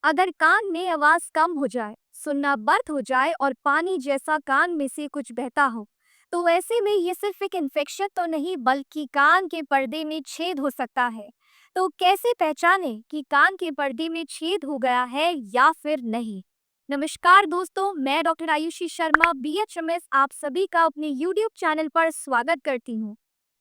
अगर कान में आवाज कम हो जाए, सुनना बंद हो जाए और पानी जैसा कान में से कुछ बहता हो, तो ऐसे में ये सिर्फ एक इन्फेक्शन तो नहीं बल्कि कान के पर्दे में छेद हो सकता है। तो कैसे पहचाने कि कान के पर्दे में छेद हो गया है या फिर नहीं? नमस्कार दोस्तों, मैं डॉक्टर आयुषी शर्मा BHMS आप सभी का अपने YouTube चैनल पर स्वागत करती हूँ।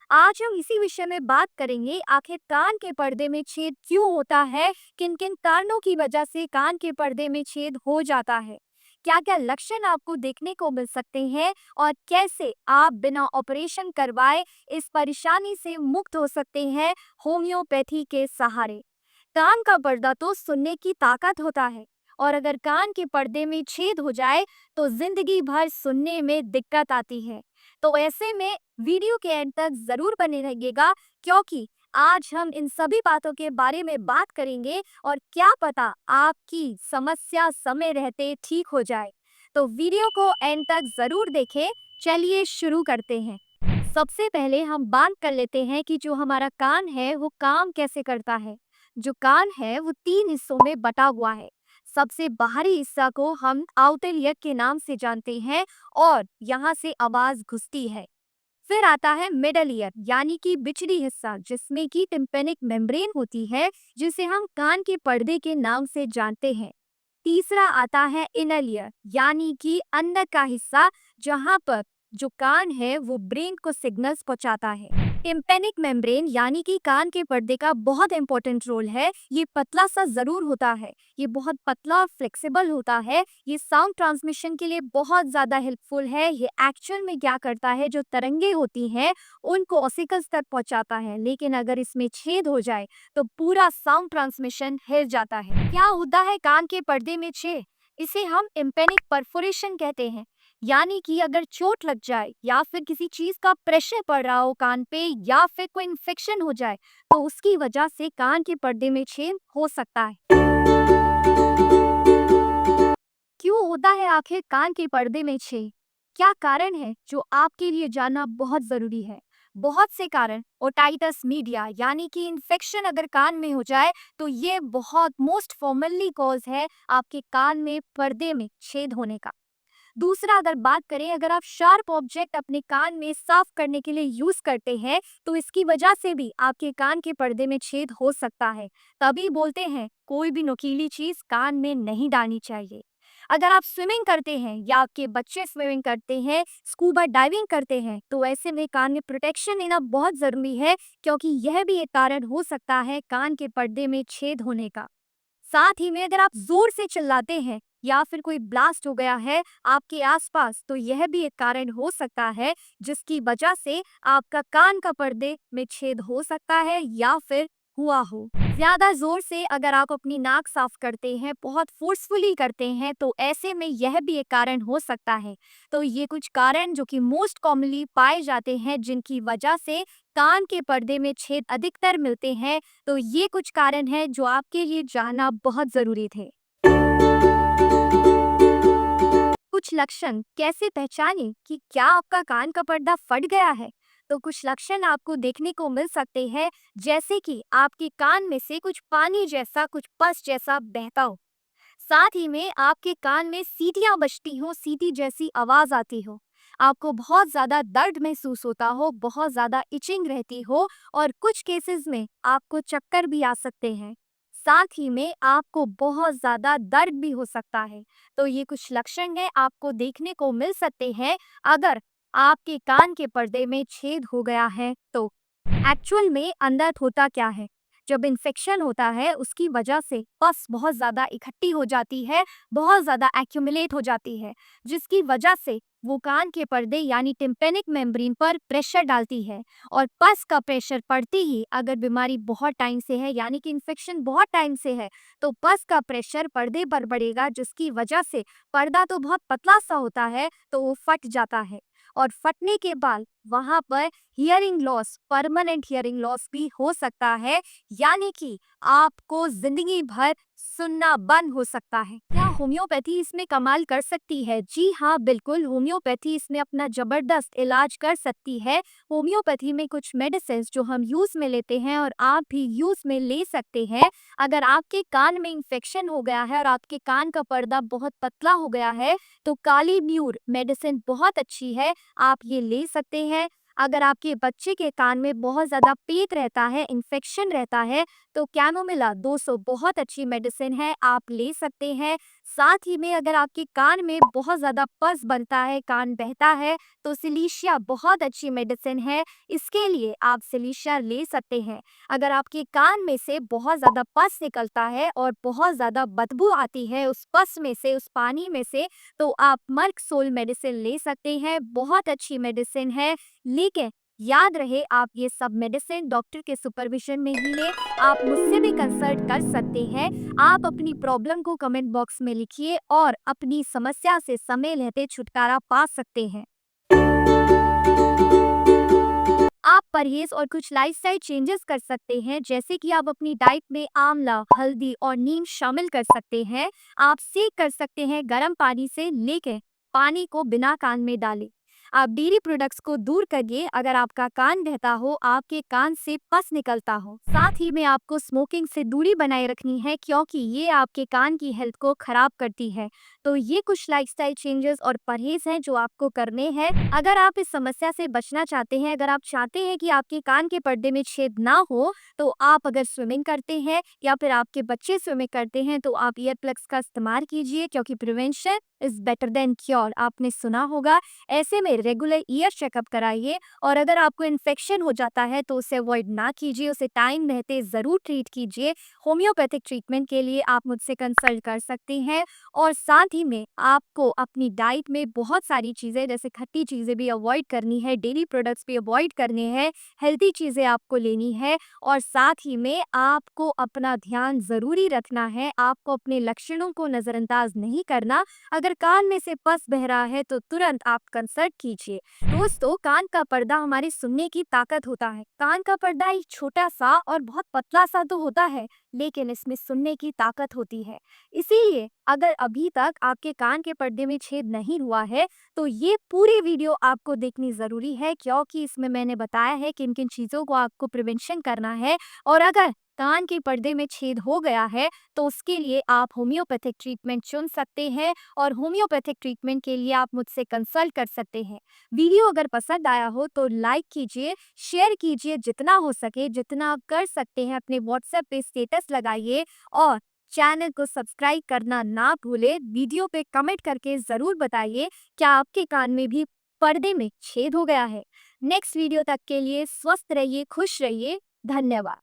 आज हम इसी विषय में बात करेंगे, आखिर कान के पर्दे में छेद क्यों होता है, किन किन कारणों की वजह से कान के पर्दे में छेद हो जाता है, क्या क्या लक्षण आपको देखने को मिल सकते हैं और कैसे आप बिना ऑपरेशन करवाए इस परेशानी से मुक्त हो सकते हैं होम्योपैथी के सहारे। कान का पर्दा तो सुनने की ताकत होता है और अगर कान के पर्दे में छेद हो जाए तो जिंदगी भर सुनने में दिक्कत आती है। तो ऐसे में वीडियो के एंड तक जरूर बने रहिएगा, क्योंकि आज हम इन सभी बातों के बारे में बात करेंगे और क्या पता आपकी समस्या समय रहते ठीक हो जाए। तो वीडियो को एंड तक जरूर देखें। चलिए शुरू करते हैं। सबसे पहले हम बात कर लेते हैं कि जो हमारा कान है वो काम कैसे करता है। जो कान है वो 3 हिस्सों में बटा हुआ है। सबसे बाहरी हिस्सा को हम आउटर ईयर के नाम से जानते हैं और यहाँ से आवाज घुसती है। फिर आता है मिडल ईयर यानी कि बिचली हिस्सा, जिसमें की टिम्पेनिक मेम्ब्रेन होती है, जिसे हम कान के पर्दे के नाम से जानते हैं। तीसरा आता है इनर ईयर यानी कि अंदर का हिस्सा, जहां पर जो कान है वो ब्रेन को सिग्नल्स पहुंचाता है। टिम्पेनिक मेम्ब्रेन यानी कि कान के पर्दे का बहुत इंपॉर्टेंट रोल है। ये पतला सा जरूर होता है, ये बहुत पतला और फ्लेक्सिबल होता है। ये साउंड ट्रांसमिशन के लिए बहुत ज्यादा हेल्पफुल है। ये एक्चुअल में क्या करता है, जो तरंगे होती हैं उनको ऑसिकल्स तक पहुंचाता है, लेकिन अगर इसमें छेद हो जाए तो पूरा साउंड ट्रांसमिशन हिल जाता है। क्या होता है कान के पर्दे में छेद? इसे हम इम्पेनिक परफोरेशन कहते हैं। यानी कि अगर चोट लग जाए या फिर किसी चीज का प्रेशर पड़ रहा हो कान पे या फिर कोई इन्फेक्शन हो जाए, तो उसकी वजह से कान के पर्दे में छेद हो सकता है। क्यों होता है आखिर कान के पर्दे में छेद? क्या कारण है जो आपके लिए जानना बहुत जरूरी है? बहुत से कारण, ओटाइटस मीडिया यानी कि इन्फेक्शन अगर कान में हो जाए तो ये बहुत मोस्ट कॉमनली कॉज है आपके कान में पर्दे में छेद होने का। दूसरा, अगर बात करें, अगर आप शार्प ऑब्जेक्ट अपने कान में साफ करने के लिए यूज करते हैं तो इसकी वजह से भी आपके कान के पर्दे में छेद हो सकता है। तभी बोलते हैं कोई भी नुकीली चीज कान में नहीं डालनी चाहिए। अगर आप स्विमिंग करते हैं या आपके बच्चे स्विमिंग करते हैं, स्कूबा डाइविंग करते हैं, तो ऐसे में कान में प्रोटेक्शन लेना बहुत जरूरी है, क्योंकि यह भी एक कारण हो सकता है कान के पर्दे में छेद होने का। साथ ही में अगर आप जोर से चिल्लाते हैं या फिर कोई ब्लास्ट हो गया है आपके आसपास, तो यह भी एक कारण हो सकता है जिसकी वजह से आपका कान का पर्दे में छेद हो सकता है या फिर हुआ हो। ज्यादा जोर से अगर आप अपनी नाक साफ करते हैं, बहुत फोर्सफुली करते हैं, तो ऐसे में यह भी एक कारण हो सकता है। तो ये कुछ कारण जो कि मोस्ट कॉमनली पाए जाते हैं, जिनकी वजह से कान के पर्दे में छेद अधिकतर मिलते हैं। तो ये कुछ कारण हैं जो आपके लिए जानना बहुत जरूरी थे। कुछ लक्षण कैसे पहचानें कि क्या आपका कान का पर्दा फट गया है? तो कुछ लक्षण आपको देखने को मिल सकते हैं, जैसे कि आपके कान में से कुछ पानी जैसा, कुछ पस जैसा बहता हो। साथ ही में आपके कान में सीटियां बजती हो, सीटी जैसी आवाज आती हो। आपको बहुत ज्यादा दर्द महसूस होता हो, बहुत ज्यादा इचिंग रहती हो और कुछ केसेस में आपको चक्कर भी आ सकते हैं। साथ ही में आपको बहुत ज्यादा दर्द भी हो सकता है। तो ये कुछ लक्षण है आपको देखने को मिल सकते हैं अगर आपके कान के पर्दे में छेद हो गया है तो। एक्चुअल में अंदर होता क्या है, जब इन्फेक्शन होता है उसकी वजह से पस बहुत ज़्यादा इकट्ठी हो जाती है, बहुत ज़्यादा एक्यूमुलेट हो जाती है, जिसकी वजह से वो कान के पर्दे यानी टिम्पेनिक मेम्ब्रेन पर प्रेशर डालती है। और पस का प्रेशर पड़ते ही, अगर बीमारी बहुत टाइम से है यानी कि इन्फेक्शन बहुत टाइम से है, तो पस का प्रेशर पर्दे पर बढ़ेगा, जिसकी वजह से पर्दा तो बहुत पतला सा होता है तो वो फट जाता है। और फटने के बाद वहां पर hearing loss, permanent hearing loss भी हो सकता है, यानी कि आपको जिंदगी भर सुनना बंद हो सकता है। क्या होम्योपैथी इसमें कमाल कर सकती है? जी हाँ, बिल्कुल, होम्योपैथी इसमें अपना ज़बरदस्त इलाज कर सकती है। होम्योपैथी में कुछ मेडिसिन्स जो हम यूज़ में लेते हैं और आप भी यूज़ में ले सकते हैं। अगर आपके कान में इन्फेक्शन हो गया है और आपके कान का पर्दा बहुत पतला हो गया है, तो काली म्यूर मेडिसिन बहुत अच्छी है, आप ये ले सकते हैं। अगर आपके बच्चे के कान में बहुत ज़्यादा पेट रहता है, इन्फेक्शन रहता है, तो कैमोमिला 200 बहुत अच्छी मेडिसिन है, आप ले सकते हैं। साथ ही में अगर आपके कान में बहुत ज़्यादा पस बनता है, कान बहता है, तो सिलिशिया बहुत अच्छी मेडिसिन है, इसके लिए आप सिलिशिया ले सकते हैं। अगर आपके कान में से बहुत ज़्यादा पस निकलता है और बहुत ज़्यादा बदबू आती है उस पस में से, उस पानी में से, तो आप मर्क सोल मेडिसिन ले सकते हैं, बहुत अच्छी मेडिसिन है। लेकिन याद रहे, आप ये सब मेडिसिन डॉक्टर के सुपरविजन में ही लें। आप मुझसे भी कंसल्ट कर सकते हैं। आप अपनी प्रॉब्लम को कमेंट बॉक्स में लिखिए और अपनी समस्या से समय रहते छुटकारा पा सकते हैं। आप परहेज और कुछ लाइफस्टाइल चेंजेस कर सकते हैं, जैसे कि आप अपनी डाइट में आंवला, हल्दी और नीम शामिल कर सकते हैं। आप सेक कर सकते हैं गर्म पानी से, लेकिन पानी को बिना कान में डालें। आप डेयरी प्रोडक्ट्स को दूर करिए। अगर आपका कान बहता हो, आपके कान से पस निकलता हो, साथ ही में आपको स्मोकिंग से दूरी बनाए रखनी है, क्योंकि ये आपके कान की हेल्थ को खराब करती है। तो ये कुछ लाइफस्टाइल चेंजेस और परहेज हैं जो आपको करने हैं। अगर आप इस समस्या से बचना चाहते हैं, अगर आप चाहते हैं कि आपके कान के पर्दे में छेद ना हो, तो आप अगर स्विमिंग करते हैं या फिर आपके बच्चे स्विमिंग करते हैं, तो आप ईयर प्लग्स का इस्तेमाल कीजिए, क्योंकि prevention is better than cure, आपने सुना होगा। ऐसे में रेगुलर ईयर चेकअप कराइए और अगर आपको इन्फेक्शन हो जाता है तो उसे अवॉइड ना कीजिए, उसे टाइम रहते ज़रूर ट्रीट कीजिए। होम्योपैथिक ट्रीटमेंट के लिए आप मुझसे कंसल्ट कर सकते हैं। और साथ ही में आपको अपनी डाइट में बहुत सारी चीज़ें, जैसे खट्टी चीज़ें भी अवॉइड करनी है, डेयरी प्रोडक्ट्स भी अवॉइड करने हैं, हेल्दी चीज़ें आपको लेनी है और साथ ही में आपको अपना ध्यान ज़रूरी रखना है। आपको अपने लक्षणों को नज़रअंदाज नहीं करना। अगर कान में से पस बह रहा है तो तुरंत आप कंसल्ट कीजिए। दोस्तों, कान का पर्दा हमारी सुनने की ताकत होता है। कान का पर्दा एक छोटा सा और बहुत पतला सा तो होता है, लेकिन इसमें सुनने की ताकत होती है। इसीलिए अगर अभी तक आपके कान के पर्दे में छेद नहीं हुआ है, तो ये पूरी वीडियो आपको देखनी ज़रूरी है, क्योंकि इसमें मैंने बताया है किन किन चीज़ों को आपको प्रिवेंशन करना है। और अगर कान के पर्दे में छेद हो गया है, तो उसके लिए आप होम्योपैथिक ट्रीटमेंट चुन सकते हैं और होम्योपैथिक ट्रीटमेंट के लिए आप मुझसे कंसल्ट कर सकते हैं। वीडियो अगर पसंद आया हो तो लाइक कीजिए, शेयर कीजिए, जितना हो सके, जितना आप कर सकते हैं अपने व्हाट्सएप पे स्टेटस लगाइए और चैनल को सब्सक्राइब करना ना भूले। वीडियो पे कमेंट करके ज़रूर बताइए क्या आपके कान में भी पर्दे में छेद हो गया है। नेक्स्ट वीडियो तक के लिए स्वस्थ रहिए, खुश रहिए। धन्यवाद।